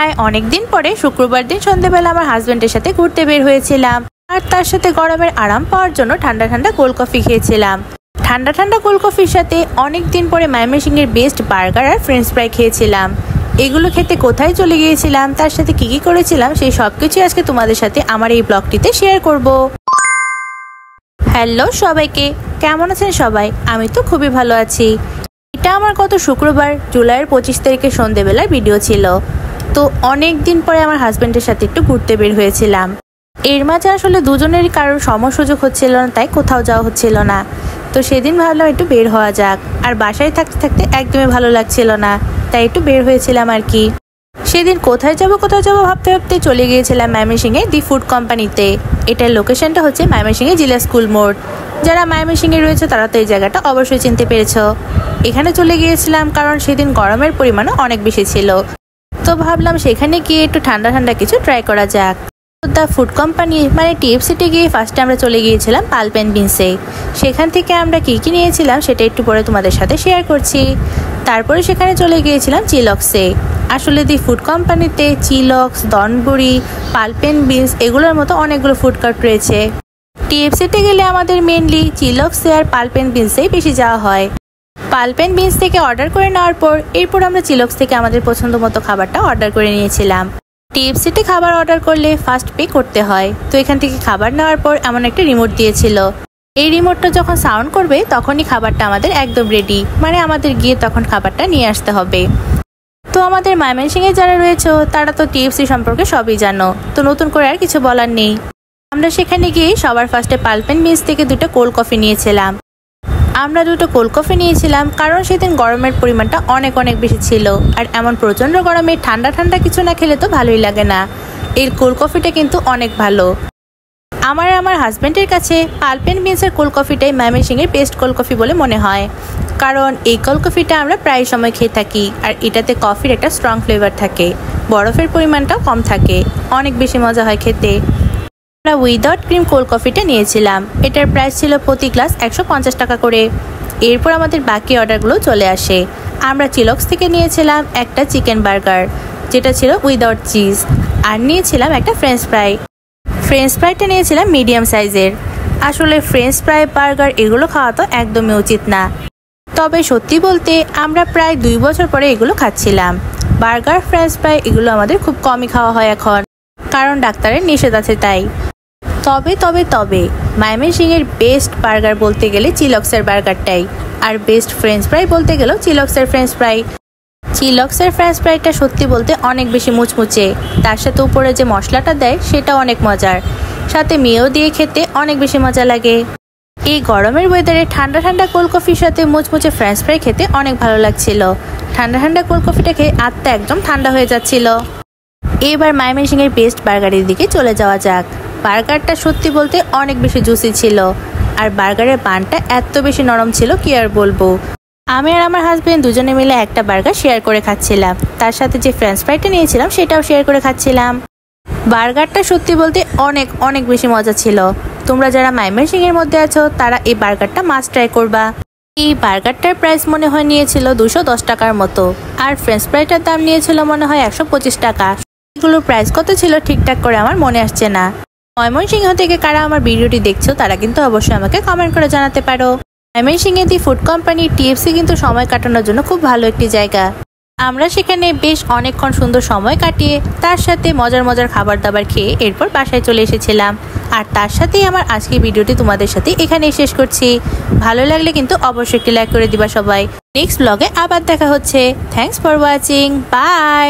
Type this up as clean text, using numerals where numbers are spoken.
প্রায় অনেক দিন পরে শুক্রবার দিন সন্ধ্যাবেলা আমার হাজবেন্ডের সাথে ঘুরতে বের হয়েছিলাম আর তার সাথে গরমের আরাম পাওয়ার জন্য ঠান্ডা ঠান্ডা কোল্ড কফি খেয়েছিলাম। ঠান্ডা ঠান্ডা কোল্ড কফির সাথে অনেক দিন পরে ময়মনসিংহের বেস্ট বার্গার আর ফ্রেঞ্চ ফ্রাই খেয়েছিলাম। এগুলো খেতে কোথায় চলে গিয়েছিলাম, তার সাথে কি কি করেছিলাম, সেই সবকিছু আজকে তোমাদের সাথে আমার এই ব্লগটিতে শেয়ার করব। হ্যালো সবাইকে, কেমন আছেন সবাই? আমি তো খুবই ভালো আছি। এটা আমার গত শুক্রবার জুলাইয়ের 25 তারিখে সন্ধ্যেবেলার ভিডিও ছিল। তো অনেক দিন পরে আমার হাজবেন্ডের সাথে একটু ঘুরতে বের হয়েছিলাম। এর মাঝে আসলে দুজনেরই কারোর সময় সুযোগ হচ্ছিল না, তাই কোথাও যাওয়া হচ্ছিল না। তো সেদিন ভাবলাম একটু বের হওয়া যাক, আর বাসায় থাকতে থাকতে একদমই ভালো লাগছিল না, তাই একটু বের হয়েছিলাম আর কি। সেদিন কোথায় যাব ভাবতে ভাবতে চলে গিয়েছিলাম ময়মনসিংহে দি ফুড কোম্পানিতে। এটার লোকেশনটা হচ্ছে ময়মনসিংহে জিলা স্কুল মোড়। যারা ময়মনসিংহে রয়েছে তারা তো এই জায়গাটা অবশ্যই চিনতে পেরেছো। এখানে চলে গিয়েছিলাম কারণ সেদিন গরমের পরিমাণও অনেক বেশি ছিল। তো ভাবলাম সেখানে গিয়ে একটু ঠান্ডা ঠান্ডা কিছু ট্রাই করা যাক। দ্য ফুড কোম্পানি মানে টিএফসিতে গিয়ে ফার্স্টে আমরা চলে গিয়েছিলাম পাল্প অ্যান্ড বিনসে। সেখান থেকে আমরা কী কী নিয়েছিলাম সেটা একটু পরে তোমাদের সাথে শেয়ার করছি। তারপরে সেখানে চলে গিয়েছিলাম চিলক্সে। আসলে দি ফুড কোম্পানিতে চিলক্স, দনবুড়ি, পাল্প অ্যান্ড বিনস এগুলোর মতো অনেকগুলো ফুড কার্ট রয়েছে। টিএফসিতে গেলে আমাদের মেনলি চিলক্সে আর পাল্প অ্যান্ড বিনসেই বেশি যাওয়া হয়। পাল্প অ্যান্ড বিনস থেকে অর্ডার করে নেওয়ার পর এরপর আমরা চিলক্স থেকে আমাদের পছন্দ মতো খাবারটা অর্ডার করে নিয়েছিলাম। টিএফসিতে খাবার অর্ডার করলে ফার্স্ট পে করতে হয়। তো এখান থেকে খাবার নেওয়ার পর এমন একটা রিমোট দিয়েছিল। এই রিমোটটা যখন সাউন্ড করবে তখনই খাবারটা আমাদের একদম রেডি, মানে আমাদের গিয়ে তখন খাবারটা নিয়ে আসতে হবে। তো আমাদের ময়মনসিংহে যারা রয়েছে তারা তো টিএফসি সম্পর্কে সবই জানো, তো নতুন করে আর কিছু বলার নেই। আমরা সেখানে গিয়ে সবার ফার্স্টে পাল্প অ্যান্ড বিনস থেকে 2টা কোল্ড কফি নিয়েছিলাম। আমরা 2টো কোল্ড কফি নিয়েছিলাম কারণ সেদিন গরমের পরিমাণটা অনেক বেশি ছিল, আর এমন প্রচণ্ড গরমে ঠান্ডা ঠান্ডা কিছু না খেলে তো ভালোই লাগে না। এর কোল্ড কফিটা কিন্তু অনেক ভালো। আমার হাজব্যান্ডের কাছে পাল্প অ্যান্ড বিনসের কোল্ড কফিটাই ময়মনসিংহের বেস্ট কোল্ড কফি বলে মনে হয়, কারণ এই কোল্ড কফিটা আমরা প্রায় সময় খেয়ে থাকি। আর এটাতে কফির একটা স্ট্রং ফ্লেভার থাকে, বরফের পরিমাণটাও কম থাকে, অনেক বেশি মজা হয় খেতে। আমরা উইদাউট ক্রিম কোল্ড কফিটা নিয়েছিলাম। এটার প্রাইস ছিল প্রতি গ্লাস 150 টাকা করে। এরপর আমাদের বাকি অর্ডারগুলো চলে আসে। আমরা চিলক্স থেকে নিয়েছিলাম একটা চিকেন বার্গার, যেটা ছিল উইদাউট চিজ, আর নিয়েছিলাম একটা ফ্রেঞ্চ ফ্রাই। ফ্রেঞ্চ ফ্রাইটা নিয়েছিলাম মিডিয়াম সাইজের। আসলে ফ্রেঞ্চ ফ্রাই, বার্গার এগুলো খাওয়া তো একদমই উচিত না, তবে সত্যি বলতে আমরা প্রায় 2 বছর পরে এগুলো খাচ্ছিলাম। বার্গার, ফ্রেঞ্চ ফ্রাই এগুলো আমাদের খুব কমই খাওয়া হয় এখন, কারণ ডাক্তারের নিষেধ আছে তাই। তবে ময়মনসিংহের বেস্ট বার্গার বলতে গেলে চিলক্সের বার্গারটাই, আর বেস্ট ফ্রেঞ্চ ফ্রাই বলতে গেলেও চিলক্সের ফ্রেঞ্চ ফ্রাই। চিলক্সের ফ্রেঞ্চ ফ্রাইটা সত্যি বলতে অনেক বেশি মুচমুচে, তার সাথে উপরে যে মশলাটা দেয় সেটাও অনেক মজার, সাথে মেয়েও দিয়ে খেতে অনেক বেশি মজা লাগে। এই গরমের ওয়েদারে ঠান্ডা ঠান্ডা কোল্ড কফির সাথে মুচমুচে ফ্রেঞ্চ ফ্রাই খেতে অনেক ভালো লাগছিল। ঠান্ডা ঠান্ডা কোল্ড কফিটা খেয়ে আত্মা একদম ঠান্ডা হয়ে যাচ্ছিল। এবার ময়মনসিংহের বেস্ট বার্গারের দিকে চলে যাওয়া যাক। বার্গারটা সত্যি বলতে অনেক বেশি জুসি ছিল, আর বার্গারের বানটা এত বেশি নরম ছিল কি আর বলবো। আমি আর আমার হাজবেন্ড দুজনে মিলে একটা বার্গার শেয়ার করে খাচ্ছিলাম, তার সাথে যে ফ্রেঞ্চ ফ্রাইটা নিয়েছিলাম সেটাও শেয়ার করে খাচ্ছিলাম। বার্গারটা সত্যি বলতে অনেক বেশি মজা ছিল। তোমরা যারা ময়মনসিংহের মধ্যে আছো তারা এই বার্গারটা মাস্ট ট্রাই করবা। এই বার্গারটার প্রাইস মনে হয় নিয়েছিল 210 টাকার মতো, আর ফ্রেঞ্চ ফ্রাইটার দাম নিয়েছিল মনে হয় 125 টাকা। এগুলোর প্রাইস কত ছিল ঠিকঠাক করে আমার মনে আসছে না। ময়মনসিংহ থেকে কারা আমার ভিডিওটি দেখছো তারা কিন্তু অবশ্যই আমাকে কমেন্ট করে জানাতে পারো। ময়মনসিংহে দি ফুড কোম্পানি টিএফসি কিন্তু সময় কাটানোর জন্য খুব ভালো একটি জায়গা। আমরা সেখানে বেশ অনেকক্ষণ সুন্দর সময় কাটিয়ে তার সাথে মজার খাবার দাবার খেয়ে এরপর বাসায় চলে এসেছিলাম। আর তার সাথেই আমার আজকের ভিডিওটি তোমাদের সাথে এখানেই শেষ করছি। ভালো লাগলে কিন্তু অবশ্যই একটি লাইক করে দিবা সবাই। নেক্সট ব্লগে আবার দেখা হচ্ছে। Thanks for watching, by.